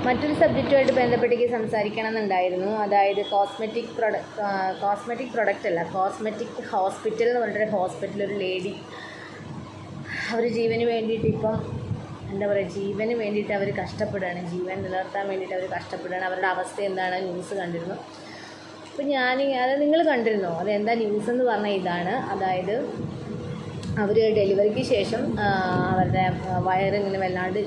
മറ്റൊരു സബ്ജക്റ്റുമായിട്ട് ബന്ധപ്പെട്ടേക്ക് സംസാരിക്കണം എന്നുണ്ടായിരുന്നു. അതായത് കോസ്മെറ്റിക് പ്രൊഡക്റ്റ് അല്ല, കോസ്മെറ്റിക് ഹോസ്പിറ്റൽ എന്ന് പറഞ്ഞിട്ടൊരു ഹോസ്പിറ്റൽ, ഒരു ലേഡി അവർ ജീവന് വേണ്ടിയിട്ട് ഇപ്പം എന്താ പറയുക, ജീവന് വേണ്ടിയിട്ട് അവർ കഷ്ടപ്പെടുകയാണ്, ജീവൻ നിലനിർത്താൻ വേണ്ടിയിട്ട് അവർ കഷ്ടപ്പെടുകയാണ്. അവരുടെ അവസ്ഥ എന്താണ് ന്യൂസ് കണ്ടിരുന്നു. അപ്പോൾ അത് നിങ്ങൾ കണ്ടിരുന്നോ? അതെന്താ ന്യൂസ് എന്ന് പറഞ്ഞാൽ ഇതാണ്. അതായത് അവർ ഡെലിവറിക്ക് ശേഷം അവരുടെ വയറിങ്ങനെ വല്ലാണ്ട്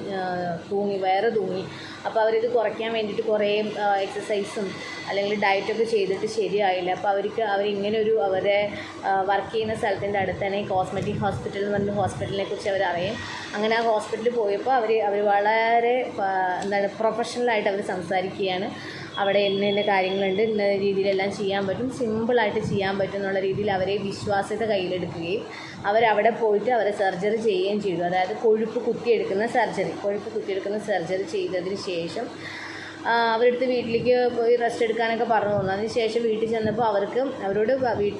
വയറ് തൂങ്ങി. അപ്പോൾ അവരിത് കുറയ്ക്കാൻ വേണ്ടിയിട്ട് കുറേ എക്സസൈസും അല്ലെങ്കിൽ ഡയറ്റൊക്കെ ചെയ്തിട്ട് ശരിയായില്ല. അപ്പോൾ അവരിങ്ങനൊരു അവരെ വർക്ക് ചെയ്യുന്ന സ്ഥലത്തിൻ്റെ അടുത്ത് തന്നെ കോസ്മെറ്റിക് ഹോസ്പിറ്റൽ എന്ന് പറഞ്ഞ ഹോസ്പിറ്റലിനെ കുറിച്ച് അവരറിയും. അങ്ങനെ ആ ഹോസ്പിറ്റലിൽ പോയപ്പോൾ അവർ വളരെ പ്രൊഫഷണലായിട്ട് അവർ സംസാരിക്കുകയാണ്. അവിടെ ഇന്ന കാര്യങ്ങളുണ്ട്, ഇന്ന രീതിയിലെല്ലാം ചെയ്യാൻ പറ്റും, സിമ്പിളായിട്ട് ചെയ്യാൻ പറ്റും എന്നുള്ള രീതിയിൽ അവരെ വിശ്വാസ്യത കയ്യിലെടുക്കുകയും അവരവിടെ പോയിട്ട് അവരെ സർജറി ചെയ്യുകയും ചെയ്തു. അതായത് കൊഴുപ്പ് കുത്തിയെടുക്കുന്ന സർജറി ചെയ്തതിന് ശേഷം അവരെടുത്ത് വീട്ടിലേക്ക് പോയി റെസ്റ്റ് എടുക്കാനൊക്കെ പറഞ്ഞു തോന്നുന്നു. അതിന് ശേഷം വീട്ടിൽ ചെന്നപ്പോൾ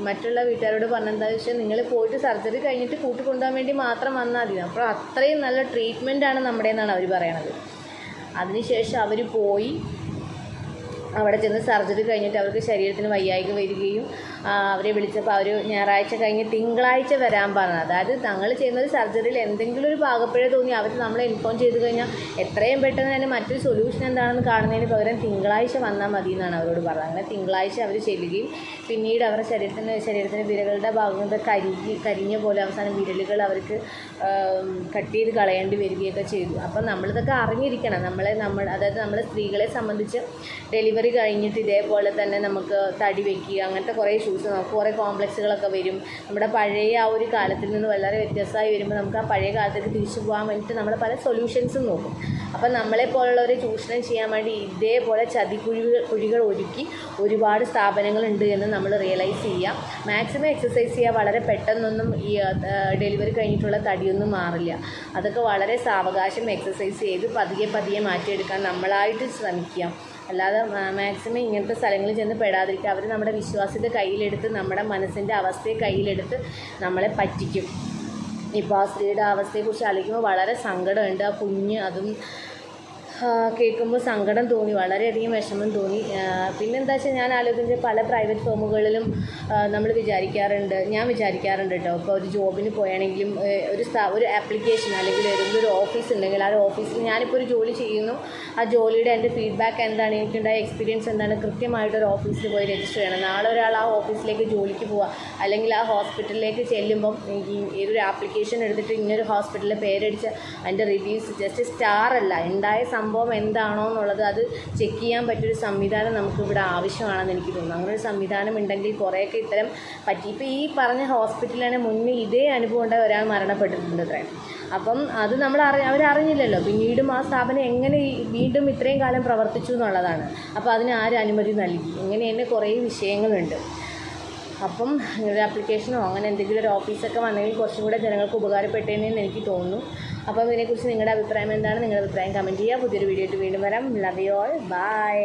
മറ്റുള്ള വീട്ടുകാരോട് പറഞ്ഞെന്താണെന്ന് വെച്ചാൽ, നിങ്ങൾ പോയിട്ട് സർജറി കഴിഞ്ഞിട്ട് കൂട്ടിക്കൊണ്ടുപോകാൻ വേണ്ടി മാത്രം വന്നാൽ മതി. അപ്പോൾ അത്രയും നല്ല ട്രീറ്റ്മെൻറ്റാണ് നമ്മുടെ എന്നാണ് അവർ പറയണത്. അതിനുശേഷം അവർ പോയി അവിടെ ചെന്ന് സർജറി കഴിഞ്ഞിട്ട് അവർക്ക് ശരീരത്തിന് വയ്യായ്ക വരികയും അവരെ വിളിച്ചപ്പോൾ അവർ ഞായറാഴ്ച കഴിഞ്ഞ് തിങ്കളാഴ്ച വരാൻ പറഞ്ഞത്. അതായത് തങ്ങൾ ചെയ്യുന്ന ഒരു സർജറിയിൽ എന്തെങ്കിലും ഒരു പാകപ്പിഴ തോന്നി അവർ നമ്മളെ ഇൻഫോം ചെയ്ത് കഴിഞ്ഞാൽ എത്രയും പെട്ടെന്ന് തന്നെ മറ്റൊരു സൊല്യൂഷൻ എന്താണെന്ന് കാണുന്നതിന് പകരം തിങ്കളാഴ്ച വന്നാൽ മതി എന്നാണ് അവരോട് പറഞ്ഞത്. അങ്ങനെ തിങ്കളാഴ്ച അവർ ചെല്ലുകയും പിന്നീട് അവരുടെ ശരീരത്തിന് വിരലുകളുടെ ഭാഗങ്ങൾ കരിഞ്ഞ പോലെ അവസാനം വിരലുകൾ അവർക്ക് കട്ട് ചെയ്ത് കളയേണ്ടി വരികയൊക്കെ ചെയ്തു. അപ്പം നമ്മളിതൊക്കെ അറിഞ്ഞിരിക്കണം. അതായത് നമ്മളെ സ്ത്രീകളെ സംബന്ധിച്ച് ഡെലിവറി കഴിഞ്ഞിട്ട് ഇതേപോലെ തന്നെ നമുക്ക് തടി വയ്ക്കുക, അങ്ങനത്തെ കുറേ നമുക്ക് കുറേ കോംപ്ലക്സുകളൊക്കെ വരും. നമ്മുടെ പഴയ ആ ഒരു കാലത്തിൽ നിന്ന് വളരെ വ്യത്യസ്തമായി വരുമ്പോൾ നമുക്ക് ആ പഴയ കാലത്തേക്ക് തിരിച്ചു പോകാൻ വേണ്ടിയിട്ട് നമ്മൾ പല സൊല്യൂഷൻസും നോക്കും. അപ്പം നമ്മളെപ്പോലുള്ളവരെ ചൂഷണം ചെയ്യാൻ വേണ്ടി ഇതേപോലെ കുഴികൾ ഒരുക്കി ഒരുപാട് സ്ഥാപനങ്ങളുണ്ട് എന്ന് നമ്മൾ റിയലൈസ് ചെയ്യുക. മാക്സിമം എക്സസൈസ് ചെയ്യുക. വളരെ പെട്ടെന്നൊന്നും ഈ ഡെലിവറി കഴിഞ്ഞിട്ടുള്ള തടിയൊന്നും മാറില്ല. അതൊക്കെ വളരെ സാവകാശം എക്സസൈസ് ചെയ്ത് പതിയെ മാറ്റിയെടുക്കാൻ നമ്മളായിട്ട് ശ്രമിക്കുക. അല്ലാതെ മാക്സിമം ഇങ്ങനത്തെ സ്ഥലങ്ങളിൽ ചെന്ന് പെടാതിരിക്കുക. അവർ നമ്മുടെ വിശ്വാസ്യത കയ്യിലെടുത്ത് നമ്മുടെ മനസ്സിൻ്റെ അവസ്ഥയെ കയ്യിലെടുത്ത് നമ്മളെ പറ്റിക്കും. ഇപ്പോൾ ആ സ്ത്രീയുടെ അവസ്ഥയെക്കുറിച്ച് ആലോചിക്കുമ്പോൾ വളരെ സങ്കടമുണ്ട്. ആ കുഞ്ഞ് അതും കേൾക്കുമ്പോൾ സങ്കടം തോന്നി, വളരെയധികം വിഷമം തോന്നി. പിന്നെന്താ വെച്ചാൽ ഞാൻ ആലോചിക്കുന്നത് പല പ്രൈവറ്റ് ഫേമുകളിലും നമ്മൾ ഞാൻ വിചാരിക്കാറുണ്ട് കേട്ടോ. ഇപ്പോൾ ഒരു ജോബിന് പോയാണെങ്കിലും ഒരു ആപ്ലിക്കേഷൻ അല്ലെങ്കിൽ ഏതെങ്കിലും ഒരു ഓഫീസ് ഉണ്ടെങ്കിൽ ആ ഓഫീസിൽ ഞാനിപ്പോൾ ഒരു ജോലി ചെയ്യുന്നു, ആ ജോലിയുടെ എൻ്റെ ഫീഡ്ബാക്ക് എന്താണ്, എനിക്കുണ്ടായ എക്സ്പീരിയൻസ് എന്താണ്, കൃത്യമായിട്ടൊരു ഓഫീസിൽ പോയി രജിസ്റ്റർ ചെയ്യണം. നാളെ ഒരാൾ ആ ഓഫീസിലേക്ക് ജോലിക്ക് പോവുക അല്ലെങ്കിൽ ആ ഹോസ്പിറ്റലിലേക്ക് ചെല്ലുമ്പം ഏതൊരു ആപ്ലിക്കേഷൻ എടുത്തിട്ട് ഇങ്ങനൊരു ഹോസ്പിറ്റലിലെ പേരടിച്ച് അതിൻ്റെ റിവ്യൂസ് ജസ്റ്റ് സ്റ്റാർ അല്ല, ഉണ്ടായ സംഭവം എന്താണോ എന്നുള്ളത് അത് ചെക്ക് ചെയ്യാൻ പറ്റിയൊരു സംവിധാനം നമുക്കിവിടെ ആവശ്യമാണെന്ന് എനിക്ക് തോന്നുന്നു. അങ്ങനെ ഒരു സംവിധാനം ഉണ്ടെങ്കിൽ കുറേയൊക്കെ ഇത്തരം ഇപ്പോൾ ഈ പറഞ്ഞ ഹോസ്പിറ്റലിന് മുന്നേ ഇതേ അനുഭവം ഉണ്ടായ ഒരാൾ മരണപ്പെട്ടിട്ടുണ്ട് അത്രേ. അപ്പം അത് അവരറിഞ്ഞില്ലല്ലോ. പിന്നീടും ആ സ്ഥാപനം എങ്ങനെ വീണ്ടും ഇത്രയും കാലം പ്രവർത്തിച്ചു എന്നുള്ളതാണ്. അപ്പോൾ അതിന് ആര് അനുമതി നൽകി? ഇങ്ങനെ തന്നെ കുറേ വിഷയങ്ങളുണ്ട്. അപ്പം ഒരു ആപ്ലിക്കേഷനോ അങ്ങനെ എന്തെങ്കിലും ഒരു ഓഫീസൊക്കെ വന്നെങ്കിൽ കുറച്ചും കൂടെ ജനങ്ങൾക്ക് ഉപകാരപ്പെട്ടേന്ന് എനിക്ക് തോന്നുന്നു. അപ്പം ഇതിനെക്കുറിച്ച് നിങ്ങളുടെ അഭിപ്രായം എന്താണ്? നിങ്ങളുടെ അഭിപ്രായം കമൻറ്റ് ചെയ്യുക. പുതിയൊരു വീഡിയോ ആയിട്ട് വീണ്ടും വരാം. Love you all. ബൈ.